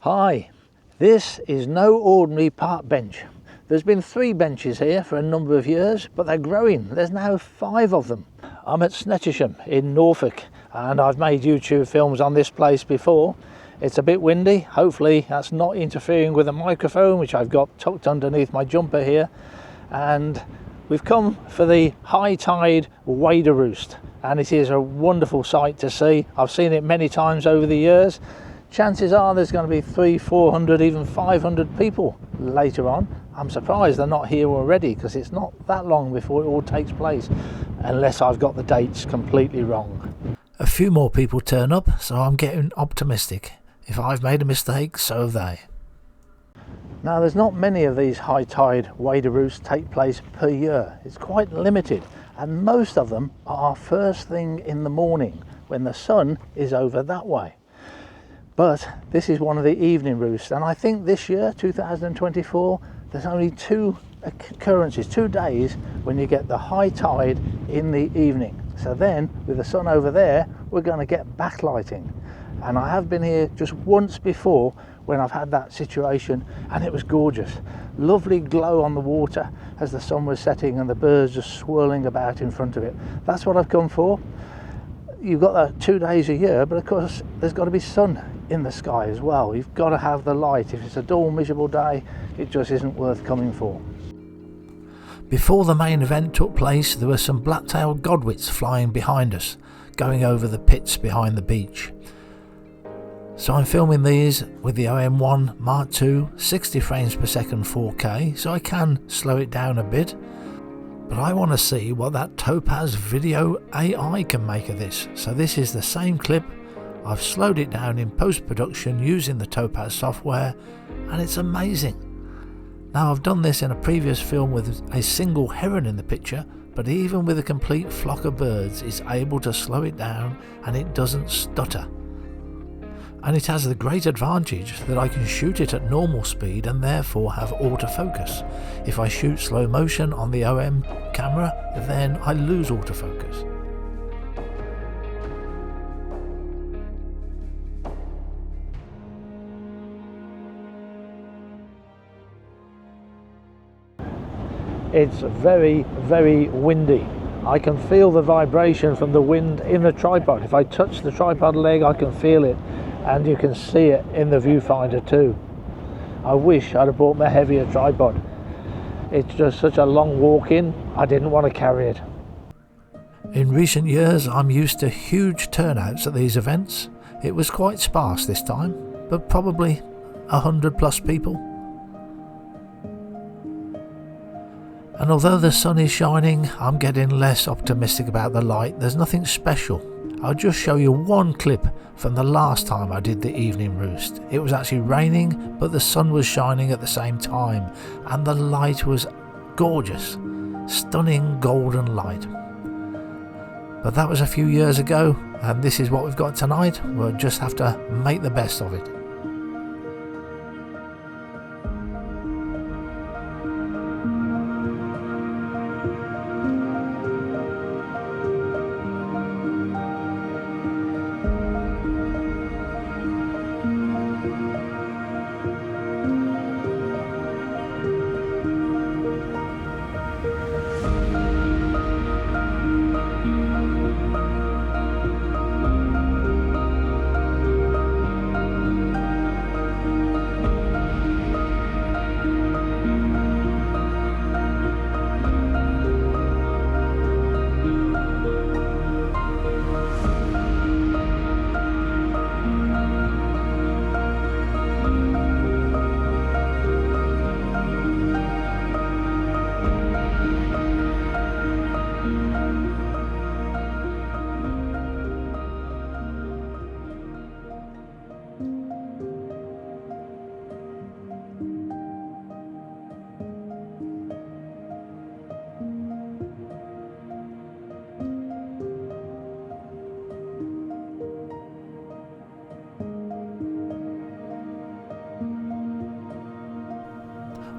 Hi, this is no ordinary park bench. There's been 3 benches here for a number of years, but they're growing. There's now 5 of them. I'm at Snettisham in Norfolk, and I've made YouTube films on this place before. It's a bit windy. Hopefully that's not interfering with the microphone, which I've got tucked underneath my jumper here. And we've come for the high tide wader roost, and it is a wonderful sight to see. I've seen it many times over the years. Chances are there's going to be 300, 400, even 500 people later on. I'm surprised they're not here already, because it's not that long before it all takes place, unless I've got the dates completely wrong. A few more people turn up, so I'm getting optimistic. If I've made a mistake, so have they. Now, there's not many of these high tide wader roosts take place per year. It's quite limited, and most of them are first thing in the morning when the sun is over that way. But this is one of the evening roosts, and I think this year, 2024, there's only 2 occurrences, 2 days when you get the high tide in the evening. So then, with the sun over there, we're going to get backlighting. And I have been here just once before when I've had that situation, and it was gorgeous. Lovely glow on the water as the sun was setting and the birds just swirling about in front of it. That's what I've come for. You've got that 2 days a year, but of course there's got to be sun in the sky as well. You've got to have the light. If it's a dull, miserable day, it just isn't worth coming for. Before the main event took place, there were some black-tailed godwits flying behind us, going over the pits behind the beach. So I'm filming these with the OM1 Mark II 60 frames per second 4K, so I can slow it down a bit. But I want to see what that Topaz video AI can make of this. So this is the same clip. I've slowed it down in post-production using the Topaz software, and it's amazing. Now, I've done this in a previous film with a single heron in the picture, but even with a complete flock of birds, it's able to slow it down and it doesn't stutter. And it has the great advantage that I can shoot it at normal speed and therefore have autofocus. If I shoot slow motion on the OM camera, then I lose autofocus. It's very, very windy. I can feel the vibration from the wind in the tripod. If I touch the tripod leg, I can feel it, and you can see it in the viewfinder too. I wish I'd have brought my heavier tripod. It's just such a long walk in, I didn't want to carry it. In recent years, I'm used to huge turnouts at these events. It was quite sparse this time, but probably 100 plus people. And although the sun is shining, I'm getting less optimistic about the light. There's nothing special. I'll just show you one clip from the last time I did the evening roost. It was actually raining, but the sun was shining at the same time, and the light was gorgeous. Stunning golden light. But that was a few years ago, and this is what we've got tonight. We'll just have to make the best of it.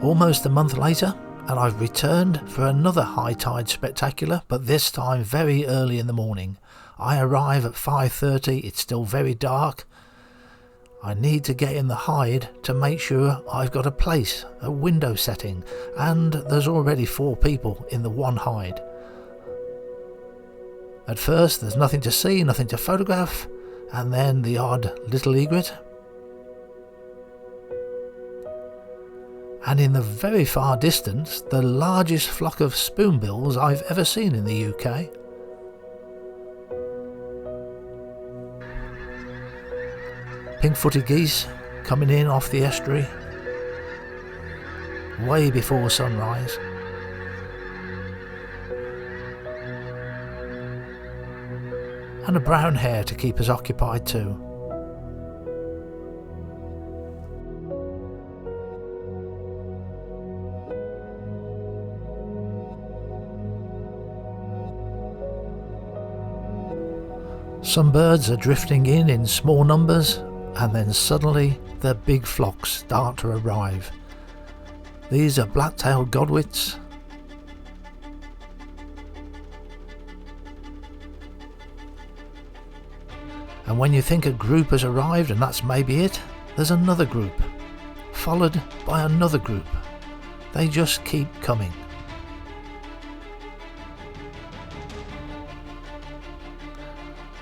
Almost a month later, and I've returned for another high tide spectacular, but this time very early in the morning. I arrive at 5:30, it's still very dark. I need to get in the hide to make sure I've got a place, a window setting, and there's already 4 people in the one hide. At first there's nothing to see, nothing to photograph, and then the odd little egret. And in the very far distance, the largest flock of spoonbills I've ever seen in the UK. Pink-footed geese coming in off the estuary, way before sunrise. And a brown hare to keep us occupied too. Some birds are drifting in small numbers, and then suddenly the big flocks start to arrive. These are black-tailed godwits. And when you think a group has arrived and that's maybe it, there's another group, followed by another group. They just keep coming.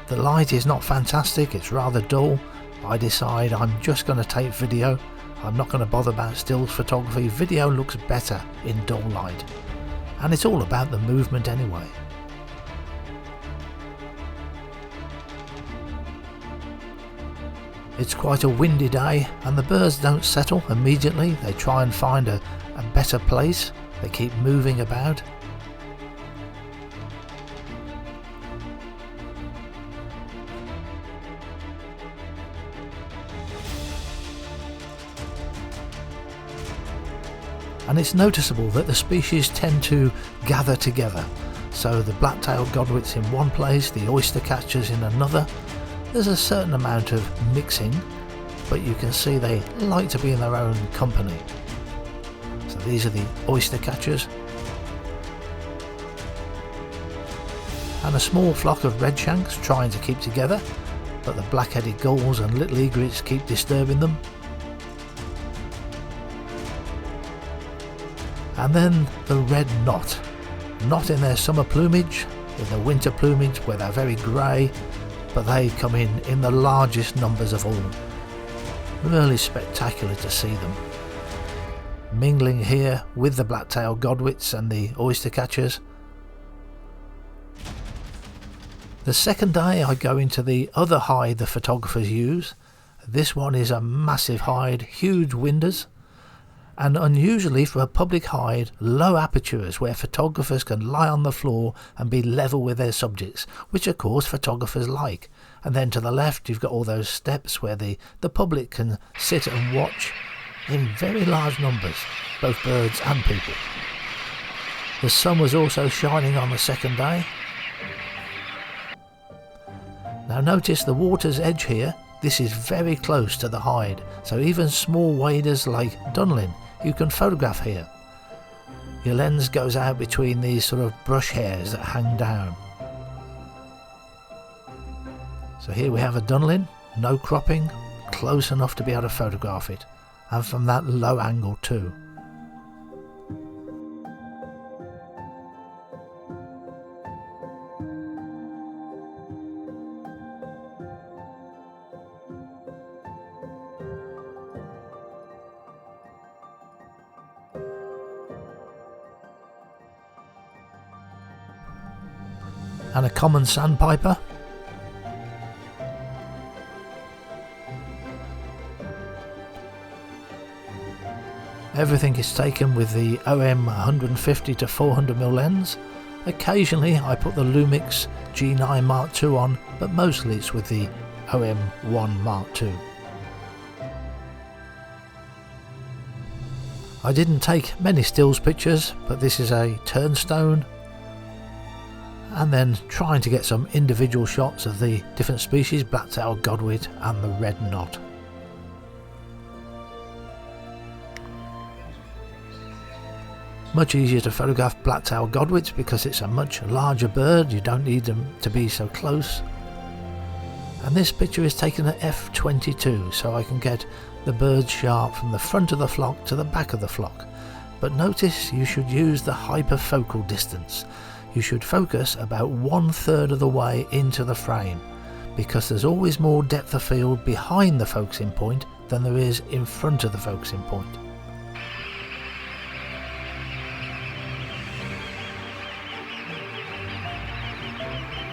The light is not fantastic, it's rather dull. I decide I'm just going to take video. I'm not going to bother about stills photography. Video looks better in dull light. And it's all about the movement anyway. It's quite a windy day and the birds don't settle immediately. They try and find a better place. They keep moving about. And it's noticeable that the species tend to gather together. So the black-tailed godwits in one place, the oyster catchers in another. There's a certain amount of mixing, but you can see they like to be in their own company. So these are the oyster catchers. And a small flock of redshanks trying to keep together, but the black-headed gulls and little egrets keep disturbing them. And then the red knot. Not in their summer plumage, in the winter plumage where they're very grey, but they come in the largest numbers of all. Really spectacular to see them. Mingling here with the black-tailed godwits and the oyster catchers. The second day I go into the other hide the photographers use. This one is a massive hide, huge windows. And unusually for a public hide, low apertures where photographers can lie on the floor and be level with their subjects, which of course photographers like. And then to the left you've got all those steps where the public can sit and watch in very large numbers, both birds and people. The sun was also shining on the second day. Now notice the water's edge here. This is very close to the hide, so even small waders like dunlin you can photograph here. Your lens goes out between these sort of brush hairs that hang down. So here we have a dunlin, no cropping, close enough to be able to photograph it, and from that low angle too. And a common sandpiper. Everything is taken with the OM 150 to 400mm lens. Occasionally I put the Lumix G9 Mark II on, but mostly it's with the OM1 Mark II. I didn't take many stills pictures, but this is a turnstone. And then trying to get some individual shots of the different species, black-tailed godwit and the red knot. Much easier to photograph black-tailed godwits because it's a much larger bird, you don't need them to be so close. And this picture is taken at f/22, so I can get the birds sharp from the front of the flock to the back of the flock. But notice you should use the hyperfocal distance. You should focus about 1/3 of the way into the frame, because there's always more depth of field behind the focusing point than there is in front of the focusing point.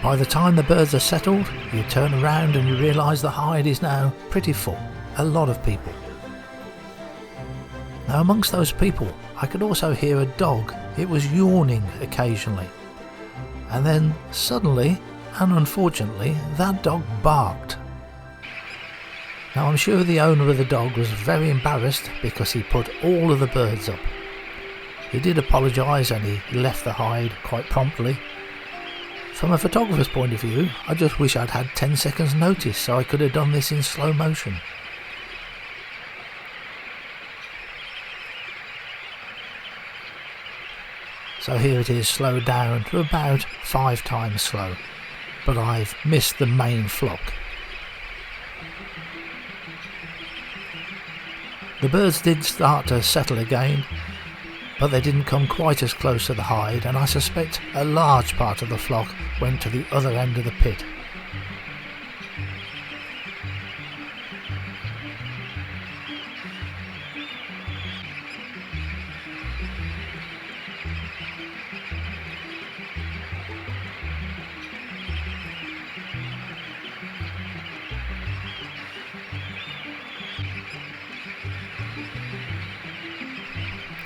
By the time the birds are settled, you turn around and you realise the hide is now pretty full. A lot of people. Now amongst those people, I could also hear a dog. It was yawning occasionally. And then suddenly, and unfortunately, that dog barked. Now I'm sure the owner of the dog was very embarrassed because he put all of the birds up. He did apologise and he left the hide quite promptly. From a photographer's point of view, I just wish I'd had 10 seconds notice so I could have done this in slow motion. So here it is slowed down to about 5 times slow, but I've missed the main flock. The birds did start to settle again, but they didn't come quite as close to the hide, and I suspect a large part of the flock went to the other end of the pit.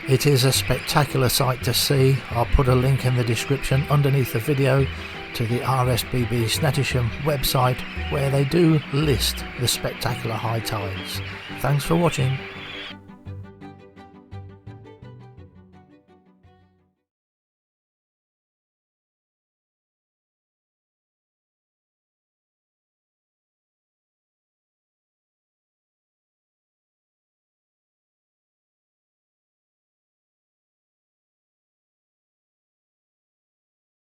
It is a spectacular sight to see. I'll put a link in the description underneath the video to the RSPB Snettisham website where they do list the spectacular high tides. Thanks for watching.